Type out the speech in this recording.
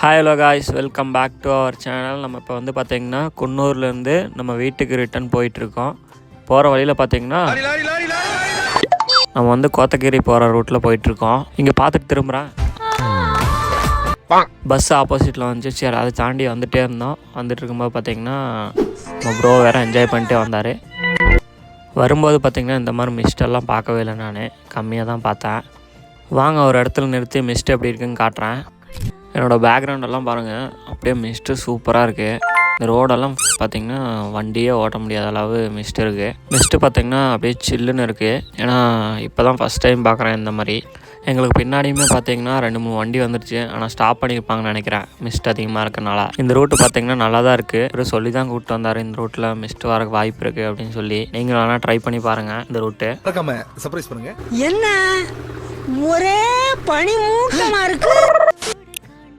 Hi hello guys, welcome back to our channel. நம்ம இப்போ வந்து பார்த்திங்கன்னா குன்னூர்லேருந்து நம்ம வீட்டுக்கு ரிட்டன் போயிட்டுருக்கோம். போகிற வழியில் பார்த்திங்கன்னா நம்ம வந்து கோத்தகிரி போகிற ரூட்டில் போயிட்டுருக்கோம். இங்கே பார்த்துட்டு திரும்புகிறேன், பஸ் ஆப்போசிட்டில் வந்துச்சு. சரி, அதை தாண்டி வந்துகிட்டே இருந்தோம். வந்துட்டு இருக்கும்போது பார்த்திங்கன்னா நம்ம ப்ரோ வேறு என்ஜாய் பண்ணிட்டே வந்தார். வரும்போது பார்த்திங்கன்னா இந்த மாதிரி மிஸ்டெல்லாம் பார்க்கவே இல்லை, நான் கம்மியாக தான் பார்த்தேன். வாங்க ஒரு இடத்துல நிறுத்தி மிஸ்ட் எப்படி இருக்குன்னு காட்டுறேன். என்னோடய பேக்ரவுண்டெல்லாம் பாருங்கள், அப்படியே மிஸ்ட்டு சூப்பராக இருக்குது. இந்த ரோடெல்லாம் பார்த்திங்கன்னா வண்டியே ஓட்ட முடியாத அளவு மிஸ்ட் இருக்குது. மிஸ்ட்டு பார்த்திங்கன்னா அப்படியே சில்லுன்னு இருக்குது. ஏன்னா இப்போ தான் ஃபஸ்ட் டைம் பார்க்குறேன் இந்த மாதிரி. எங்களுக்கு பின்னாடியுமே பார்த்திங்கன்னா 2-3 வண்டி வந்துருச்சு, ஆனால் ஸ்டாப் பண்ணியிருப்பாங்கன்னு நினைக்கிறேன், மிஸ்ட் அதிகமாக இருக்கனால. இந்த ரூட்டு பார்த்திங்கன்னா நல்லா தான் இருக்குது. ஒரு சொல்லி தான் கூப்பிட்டு வந்தார், இந்த ரூட்டில் மிஸ்ட் வரக்கு வாய்ப்பு இருக்குது அப்படின்னு சொல்லி. நீங்களும் வேணால் ட்ரை பண்ணி பாருங்கள் இந்த ரூட்டு. சர்ப்ரைஸ் பண்ணுங்க. என்ன ஒரே பனி மூட்டமா இருக்கு.